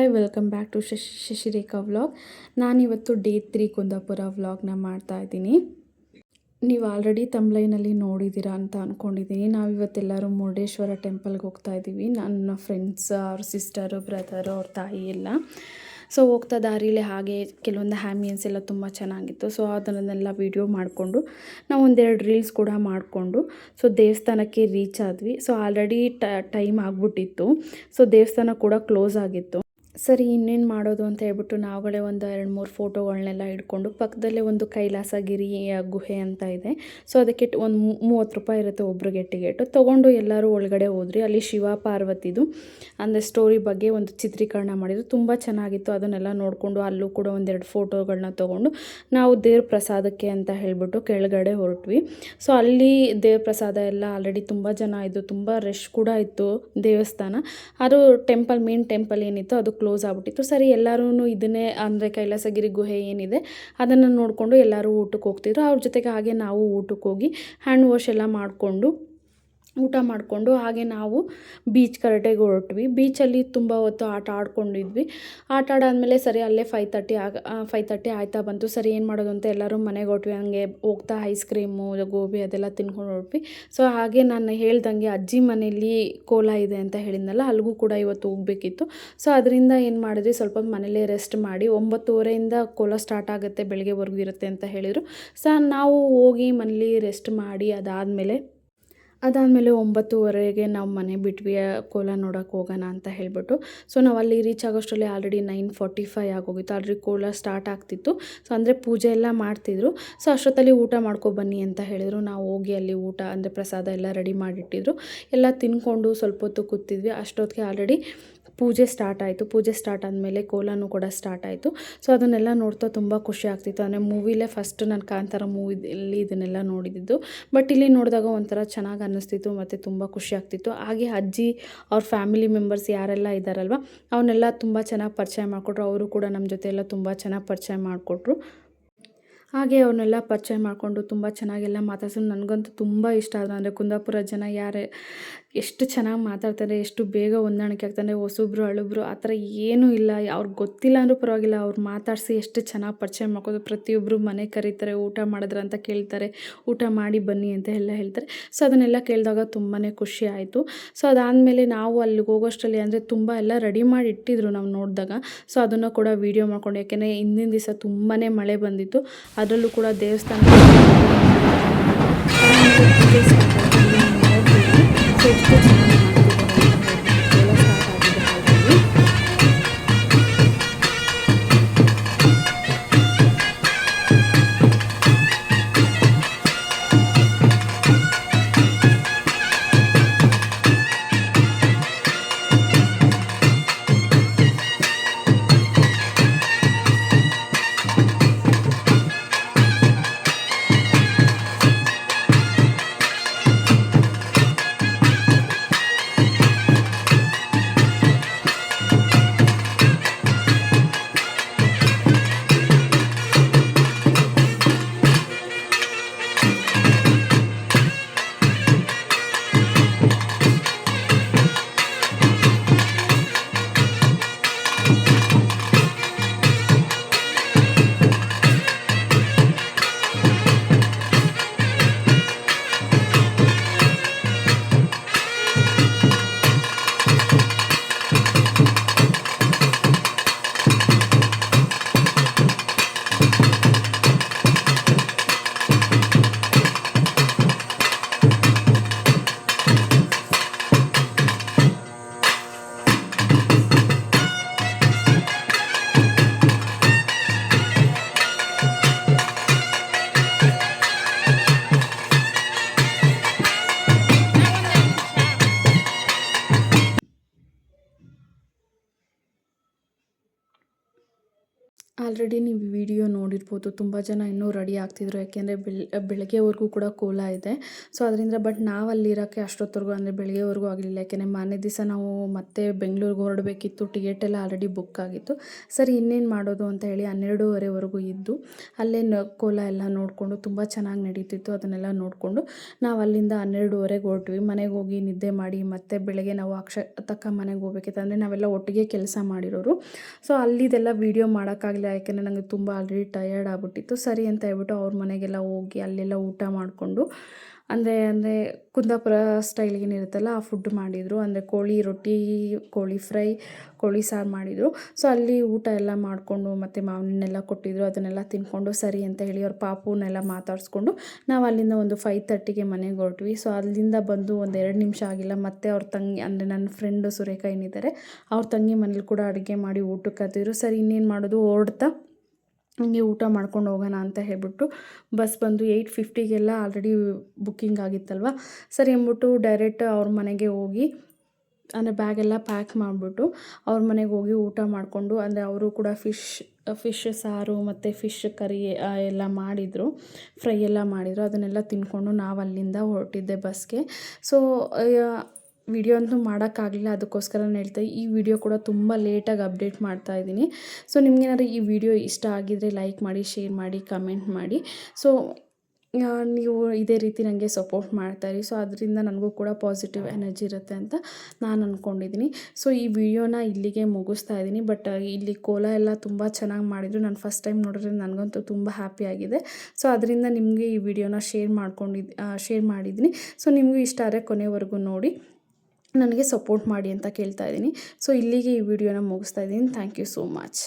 Hi welcome back to Shashirekha vlog. ನಾನಿವತ್ತು day 3 Kundapura ವ್ಲಾಗ್ನ ಮಾಡ್ತಾ ಇದ್ದೀನಿ. ನೀವು ಆಲ್ರೆಡಿ ತಮ್ಲೈನಲ್ಲಿ ನೋಡಿದ್ದೀರಾ ಅಂತ ಅಂದ್ಕೊಂಡಿದ್ದೀನಿ. ನಾವಿವತ್ತೆಲ್ಲರೂ ಮುರುಡೇಶ್ವರ ಟೆಂಪಲ್ಗೆ ಹೋಗ್ತಾ ಇದ್ದೀವಿ. ನನ್ನ ಫ್ರೆಂಡ್ಸ್, ಅವ್ರ ಸಿಸ್ಟರು, ಬ್ರದರು, ಅವ್ರ ತಾಯಿ ಎಲ್ಲ. ಸೊ ಹೋಗ್ತಾ ದಾರಿಲೇ ಹಾಗೆ ಕೆಲವೊಂದು ಆ್ಯಂಬಿಯನ್ಸ್ ಎಲ್ಲ ತುಂಬ ಚೆನ್ನಾಗಿತ್ತು. ಸೊ ಅದನ್ನೆಲ್ಲ ವೀಡಿಯೋ ಮಾಡಿಕೊಂಡು ನಾವು ಒಂದೆರಡು ರೀಲ್ಸ್ ಕೂಡ ಮಾಡಿಕೊಂಡು ಸೊ ದೇವಸ್ಥಾನಕ್ಕೆ ರೀಚ್ ಆದ್ವಿ. ಸೊ ಆಲ್ರೆಡಿ ಟೈಮ್ ಆಗಿಬಿಟ್ಟಿತ್ತು. ಸೊ ದೇವಸ್ಥಾನ ಕೂಡ ಕ್ಲೋಸ್ ಆಗಿತ್ತು. ಸರಿ ಇನ್ನೇನು ಮಾಡೋದು ಅಂತ ಹೇಳ್ಬಿಟ್ಟು ನಾವುಗಳೇ ಒಂದು 2-3 ಫೋಟೋಗಳನ್ನೆಲ್ಲ ಹಿಡ್ಕೊಂಡು ಪಕ್ಕದಲ್ಲೇ ಒಂದು ಕೈಲಾಸಗಿರಿ ಗುಹೆ ಅಂತ ಇದೆ. ಸೊ ಅದಕ್ಕೆ ಒಂದು 30 ರೂಪಾಯಿ ಇರುತ್ತೆ ಒಬ್ರಿಗೆ ಟಿಕೆಟು ತೊಗೊಂಡು ಎಲ್ಲರೂ ಒಳಗಡೆ ಹೋದ್ರಿ. ಅಲ್ಲಿ ಶಿವ ಪಾರ್ವತಿದು ಅಂದರೆ ಸ್ಟೋರಿ ಬಗ್ಗೆ ಒಂದು ಚಿತ್ರೀಕರಣ ಮಾಡಿದ್ರು, ತುಂಬ ಚೆನ್ನಾಗಿತ್ತು. ಅದನ್ನೆಲ್ಲ ನೋಡಿಕೊಂಡು ಅಲ್ಲೂ ಕೂಡ ಒಂದೆರಡು ಫೋಟೋಗಳನ್ನ ತೊಗೊಂಡು ನಾವು ದೇವ್ರ ಪ್ರಸಾದಕ್ಕೆ ಅಂತ ಹೇಳಿಬಿಟ್ಟು ಕೆಳಗಡೆ ಹೊರಟ್ವಿ. ಸೊ ಅಲ್ಲಿ ದೇವ್ರ ಪ್ರಸಾದ ಎಲ್ಲ ಆಲ್ರೆಡಿ ತುಂಬ ಜನ ಇದ್ದು, ತುಂಬ ರಶ್ ಕೂಡ ಇತ್ತು ದೇವಸ್ಥಾನ. ಅದು ಮೇನ್ ಟೆಂಪಲ್ ಏನಿತ್ತು ಅದು ಕ್ಲೋಸ್ ಆಗಿಬಿಟ್ಟಿತ್ತು. ಸರಿ ಎಲ್ಲರೂ ಇದನ್ನೇ ಅಂದರೆ ಕೈಲಾಸಗಿರಿ ಗುಹೆ ಏನಿದೆ ಅದನ್ನು ನೋಡಿಕೊಂಡು ಎಲ್ಲರೂ ಊಟಕ್ಕೆ ಹೋಗ್ತಿದ್ರು. ಅವ್ರ ಜೊತೆಗೆ ಹಾಗೆ ನಾವು ಊಟಕ್ಕೆ ಹೋಗಿ ಹ್ಯಾಂಡ್ ವಾಶ್ ಎಲ್ಲ ಮಾಡಿಕೊಂಡು ಊಟ ಮಾಡಿಕೊಂಡು ಹಾಗೆ ನಾವು ಬೀಚ್ ಕರೆಕ್ಟಾಗಿ ಹೊರಟ್ವಿ. ಬೀಚಲ್ಲಿ ತುಂಬ ಹೊತ್ತು ಆಟ ಆಡ್ಕೊಂಡಿದ್ವಿ. ಆಟ ಆಡಾದಮೇಲೆ ಸರಿ ಅಲ್ಲೇ 5:30 ಆಯ್ತಾ ಬಂತು. ಸರಿ ಏನು ಮಾಡೋದು ಅಂತ ಎಲ್ಲರೂ ಮನೆಗೆ ಹೊರಟ್ವಿ. ಹಂಗೆ ಹೋಗ್ತಾ ಐಸ್ ಕ್ರೀಮು, ಗೋಬಿ ಅದೆಲ್ಲ ತಿನ್ಕೊಂಡು ಹೊರಟ್ವಿ. ಸೊ ಹಾಗೆ ನಾನು ಹೇಳ್ದಂಗೆ ಅಜ್ಜಿ ಮನೇಲಿ ಕೋಲ ಇದೆ ಅಂತ ಹೇಳಿದ್ನಲ್ಲ, ಅಲ್ಲಿಗೂ ಕೂಡ ಇವತ್ತು ಹೋಗಬೇಕಿತ್ತು. ಸೊ ಅದರಿಂದ ಏನು ಮಾಡಿದ್ವಿ, ಸ್ವಲ್ಪ ಹೊತ್ತು ಮನೇಲೇ ರೆಸ್ಟ್ ಮಾಡಿ 9:30 ಕೋಲ ಸ್ಟಾರ್ಟ್ ಆಗುತ್ತೆ, ಬೆಳಗ್ಗೆವರೆಗೂ ಇರುತ್ತೆ ಅಂತ ಹೇಳಿದರು. ಸೊ ನಾವು ಹೋಗಿ ಮನೇಲಿ ರೆಸ್ಟ್ ಮಾಡಿ ಅದಾದಮೇಲೆ 9:30ಗೆ ನಾವು ಮನೆ ಬಿಟ್ವಿ ಕೋಲ ನೋಡೋಕೆ ಹೋಗೋಣ ಅಂತ ಹೇಳಿಬಿಟ್ಟು. ಸೊ ನಾವು ಅಲ್ಲಿ ರೀಚ್ ಆಗೋಷ್ಟರಲ್ಲಿ ಆಲ್ರೆಡಿ 9:45 ಆಗೋಗಿತ್ತು. ಆಲ್ರೆಡಿ ಕೋಲ ಸ್ಟಾರ್ಟ್ ಆಗ್ತಿತ್ತು. ಸೊ ಅಂದರೆ ಪೂಜೆ ಎಲ್ಲ ಮಾಡ್ತಿದ್ರು. ಸೊ ಅಷ್ಟೊತ್ತಲ್ಲಿ ಊಟ ಮಾಡ್ಕೊಬನ್ನಿ ಅಂತ ಹೇಳಿದರು. ನಾವು ಹೋಗಿ ಅಲ್ಲಿ ಊಟ ಅಂದರೆ ಪ್ರಸಾದ ಎಲ್ಲ ರೆಡಿ ಮಾಡಿಟ್ಟಿದ್ರು. ಎಲ್ಲ ತಿನ್ಕೊಂಡು ಸ್ವಲ್ಪ ಹೊತ್ತು ಕೂತಿದ್ವಿ. ಅಷ್ಟೊತ್ತಿಗೆ ಆಲ್ರೆಡಿ ಪೂಜೆ ಸ್ಟಾರ್ಟ್ ಆಯಿತು. ಪೂಜೆ ಸ್ಟಾರ್ಟ್ ಆದಮೇಲೆ ಕೋಲನೂ ಕೂಡ ಸ್ಟಾರ್ಟ್ ಆಯಿತು. ಸೊ ಅದನ್ನೆಲ್ಲ ನೋಡ್ತಾ ತುಂಬ ಖುಷಿ ಆಗ್ತಿತ್ತು. ಅಂದರೆ ಮೂವಿಲೇ ಫಸ್ಟ್ ನಾನು ಕಾಂತಾರ ಮೂವಿಲಿ ಇದನ್ನೆಲ್ಲ ನೋಡಿದ್ದು. ಬಟ್ ಇಲ್ಲಿ ನೋಡಿದಾಗ ಒಂಥರ ಚೆನ್ನಾಗಿ ಅನ್ನಿಸ್ತಿತ್ತು ಮತ್ತು ತುಂಬ ಖುಷಿ ಆಗ್ತಿತ್ತು. ಹಾಗೆ ಅಜ್ಜಿ ಅವ್ರ ಫ್ಯಾಮಿಲಿ ಮೆಂಬರ್ಸ್ ಯಾರೆಲ್ಲ ಇದ್ದಾರಲ್ವ ಅವನ್ನೆಲ್ಲ ತುಂಬ ಚೆನ್ನಾಗಿ ಪರಿಚಯ ಮಾಡಿಕೊಟ್ರು. ಅವರು ಕೂಡ ನಮ್ಮ ಜೊತೆ ಎಲ್ಲ ತುಂಬ ಚೆನ್ನಾಗಿ ಪರಿಚಯ ಮಾಡಿಕೊಟ್ರು. ಹಾಗೆ ಅವ್ರನ್ನೆಲ್ಲ ಪರಿಚಯ ಮಾಡಿಕೊಂಡು ತುಂಬ ಚೆನ್ನಾಗೆಲ್ಲ ಮಾತಾಡ್ಸೋದು ನನಗಂತೂ ತುಂಬ ಇಷ್ಟ ಆದರು. ಅಂದರೆ ಕುಂದಾಪುರ ಜನ ಎಷ್ಟು ಚೆನ್ನಾಗಿ ಮಾತಾಡ್ತಾರೆ, ಎಷ್ಟು ಬೇಗ ಹೊಂದಾಣಿಕೆ ಆಗ್ತಾರೆ. ಹೊಸಬ್ರು ಹಳಬ್ರು ಆ ಥರ ಏನೂ ಇಲ್ಲ. ಅವ್ರಿಗೆ ಗೊತ್ತಿಲ್ಲ ಅಂದರೂ ಪರವಾಗಿಲ್ಲ, ಅವ್ರು ಮಾತಾಡಿಸಿ ಎಷ್ಟು ಚೆನ್ನಾಗಿ ಪರಿಚಯ ಮಾಡ್ಕೋದು. ಪ್ರತಿಯೊಬ್ಬರು ಮನೆ ಕರೀತಾರೆ, ಊಟ ಮಾಡಿದ್ರ ಅಂತ ಕೇಳ್ತಾರೆ, ಊಟ ಮಾಡಿ ಬನ್ನಿ ಅಂತ ಎಲ್ಲ ಹೇಳ್ತಾರೆ. ಸೊ ಅದನ್ನೆಲ್ಲ ಕೇಳಿದಾಗ ತುಂಬಾ ಖುಷಿ ಆಯಿತು. ಸೊ ಅದಾದಮೇಲೆ ನಾವು ಅಲ್ಲಿಗೆ ಹೋಗೋಷ್ಟರಲ್ಲಿ ಅಂದರೆ ತುಂಬ ಎಲ್ಲ ರೆಡಿ ಮಾಡಿ ಇಟ್ಟಿದ್ರು ನಾವು ನೋಡಿದಾಗ. ಸೊ ಅದನ್ನು ಕೂಡ ವೀಡಿಯೋ ಮಾಡ್ಕೊಂಡು, ಯಾಕೆಂದರೆ ಹಿಂದಿನ ದಿವಸ ತುಂಬಾ ಮಳೆ ಬಂದಿತ್ತು. ಅದರಲ್ಲೂ ಕೂಡ ದೇವಸ್ಥಾನ ಆಲ್ರೆಡಿ ನೀವು ವಿಡಿಯೋ ನೋಡಿರ್ಬೋದು, ತುಂಬ ಜನ ಇನ್ನೂ ರೆಡಿ ಆಗ್ತಿದ್ರು. ಯಾಕೆಂದರೆ ಬೆಳಗ್ಗೆವರೆಗೂ ಕೂಡ ಕೋಲ ಇದೆ. ಸೊ ಅದರಿಂದ ಬಟ್ ನಾವು ಅಲ್ಲಿರೋಕ್ಕೆ ಅಷ್ಟೊತ್ತವರೆಗೂ ಅಂದರೆ ಬೆಳಗ್ಗೆವರೆಗೂ ಆಗಲಿಲ್ಲ. ಯಾಕೆಂದರೆ ಮಾರನೇ ದಿವಸ ನಾವು ಮತ್ತೆ ಬೆಂಗಳೂರಿಗೆ ಹೊರಡಬೇಕಿತ್ತು. ಟಿಕೆಟ್ ಎಲ್ಲ ಆಲ್ರೆಡಿ ಬುಕ್ ಆಗಿತ್ತು. ಸರಿ ಇನ್ನೇನು ಮಾಡೋದು ಅಂತ ಹೇಳಿ 12:30ವರೆಗೂ ಇದ್ದು ಅಲ್ಲೇ ಕೋಲ ಎಲ್ಲ ನೋಡಿಕೊಂಡು ತುಂಬ ಚೆನ್ನಾಗಿ ನಡೀತಿತ್ತು. ಅದನ್ನೆಲ್ಲ ನೋಡಿಕೊಂಡು ನಾವು ಅಲ್ಲಿಂದ 12:30ಗೆ ಹೊರಟ್ವಿ. ಮನೆಗೆ ಹೋಗಿ ನಿದ್ದೆ ಮಾಡಿ ಮತ್ತೆ ಬೆಳಗ್ಗೆ ನಾವು ತಕ್ಕ ಮನೆಗೆ ಹೋಗ್ಬೇಕಿತ್ತು. ಅಂದರೆ ನಾವೆಲ್ಲ ಒಟ್ಟಿಗೆ ಕೆಲಸ ಮಾಡಿರೋರು. ಸೊ ಅಲ್ಲಿದೆಲ್ಲ ವೀಡಿಯೋ ಮಾಡೋಕ್ಕಾಗಲಿಲ್ಲ. ಯಾಕೆಂದರೆ ನನಗೆ ತುಂಬ ಆಲ್ರೆಡಿ ಟಯರ್ಡ್ ಆಗಿಬಿಟ್ಟಿತ್ತು. ಸರಿ ಅಂತ ಹೇಳ್ಬಿಟ್ಟು ಅವ್ರ ಮನೆಗೆಲ್ಲ ಹೋಗಿ ಅಲ್ಲೆಲ್ಲ ಊಟ ಮಾಡಿಕೊಂಡು ಅಂದರೆ ಕುಂದಾಪುರ ಸ್ಟೈಲ್ ಏನಿರುತ್ತಲ್ಲ ಆ ಫುಡ್ ಮಾಡಿದರು. ಅಂದರೆ ಕೋಳಿ ರೊಟ್ಟಿ, ಕೋಳಿ ಫ್ರೈ, ಕೋಳಿ ಸಾರು ಮಾಡಿದರು. ಸೊ ಅಲ್ಲಿ ಊಟ ಎಲ್ಲ ಮಾಡಿಕೊಂಡು ಮತ್ತು ಮಾವಿನೆಲ್ಲ ಕೊಟ್ಟಿದ್ದರು. ಅದನ್ನೆಲ್ಲ ತಿಂದ್ಕೊಂಡು ಸರಿ ಅಂತ ಹೇಳಿ ಅವ್ರ ಪಾಪುನೆಲ್ಲ ಮಾತಾಡಿಸ್ಕೊಂಡು ನಾವು ಅಲ್ಲಿಂದ ಒಂದು 5:30ಗೆ ಮನೆಗೆ ಹೊರಟ್ವಿ. ಸೊ ಅಲ್ಲಿಂದ ಬಂದು ಒಂದು 2 ನಿಮಿಷ ಆಗಿಲ್ಲ ಮತ್ತೆ ಅವ್ರ ತಂಗಿ ಅಂದರೆ ನನ್ನ ಫ್ರೆಂಡು ಸುರೇಖ ಏನಿದ್ದಾರೆ ಅವ್ರ ತಂಗಿ ಮನೇಲಿ ಕೂಡ ಅಡುಗೆ ಮಾಡಿ ಊಟಕ್ಕೆ ಕರೆದಿದ್ರು. ಸರಿ ಇನ್ನೇನು ಮಾಡೋದು, ಹೊರಡ್ತಾ ಹಂಗೆ ಊಟ ಮಾಡ್ಕೊಂಡು ಹೋಗೋಣ ಅಂತ ಹೇಳ್ಬಿಟ್ಟು ಬಸ್ ಬಂದು 8:50ಗೆಲ್ಲ ಆಲ್ರೆಡಿ ಬುಕ್ಕಿಂಗ್ ಆಗಿತ್ತಲ್ವ. ಸರಿ ಅಂದ್ಬಿಟ್ಟು ಡೈರೆಕ್ಟ್ ಅವ್ರ ಮನೆಗೆ ಹೋಗಿ ಅಂದರೆ ಬ್ಯಾಗೆಲ್ಲ ಪ್ಯಾಕ್ ಮಾಡಿಬಿಟ್ಟು ಅವ್ರ ಮನೆಗೆ ಹೋಗಿ ಊಟ ಮಾಡಿಕೊಂಡು ಅಂದರೆ ಅವರು ಕೂಡ ಫಿಶ್ ಸಾರು ಮತ್ತು ಫಿಶ್ ಕರಿ ಎಲ್ಲ ಮಾಡಿದರು, ಫ್ರೈ ಎಲ್ಲ ಮಾಡಿದರು. ಅದನ್ನೆಲ್ಲ ತಿಂದ್ಕೊಂಡು ನಾವು ಅಲ್ಲಿಂದ ಹೊರಟಿದ್ದೆ ಬಸ್ಗೆ. ಸೊ ವಿಡಿಯೋ ಅಂತೂ ಮಾಡೋಕ್ಕಾಗಲಿಲ್ಲ. ಅದಕ್ಕೋಸ್ಕರ ಹೇಳ್ತಾ ಈ ವಿಡಿಯೋ ಕೂಡ ತುಂಬ ಲೇಟಾಗಿ ಅಪ್ಡೇಟ್ ಮಾಡ್ತಾಯಿದ್ದೀನಿ. ಸೊ ನಿಮಗೇನಾದ್ರು ಈ ವಿಡಿಯೋ ಇಷ್ಟ ಆಗಿದರೆ ಲೈಕ್ ಮಾಡಿ, ಶೇರ್ ಮಾಡಿ, ಕಮೆಂಟ್ ಮಾಡಿ. ಸೊ ನೀವು ಇದೇ ರೀತಿ ನನಗೆ ಸಪೋರ್ಟ್ ಮಾಡ್ತಾಯಿರಿ. ಸೊ ಅದರಿಂದ ನನಗೂ ಕೂಡ ಪಾಸಿಟಿವ್ ಎನರ್ಜಿ ಇರುತ್ತೆ ಅಂತ ನಾನು ಅಂದ್ಕೊಂಡಿದ್ದೀನಿ. ಸೊ ಈ ವಿಡಿಯೋನ ಇಲ್ಲಿಗೆ ಮುಗಿಸ್ತಾ ಇದ್ದೀನಿ. ಬಟ್ ಇಲ್ಲಿ ಕೋಲ ಎಲ್ಲ ತುಂಬ ಚೆನ್ನಾಗಿ ಮಾಡಿದರು. ನಾನು ಫಸ್ಟ್ ಟೈಮ್ ನೋಡಿದ್ರೆ ನನಗಂತೂ ತುಂಬ ಹ್ಯಾಪಿ ಆಗಿದೆ. ಸೊ ಅದರಿಂದ ನಿಮಗೆ ಈ ವಿಡಿಯೋನ ಶೇರ್ ಮಾಡಿದ್ದೀನಿ. ಸೊ ನಿಮಗೂ ಇಷ್ಟ ಆದರೆ ಕೊನೆವರೆಗೂ ನೋಡಿ ನನಗೆ ಸಪೋರ್ಟ್ ಮಾಡಿ ಅಂತ ಕೇಳ್ತಾ ಇದ್ದೀನಿ. ಸೊ ಇಲ್ಲಿಗೆ ಈ ವಿಡಿಯೋನ ಮುಗಿಸ್ತಾ ಇದ್ದೀನಿ. Thank you so much.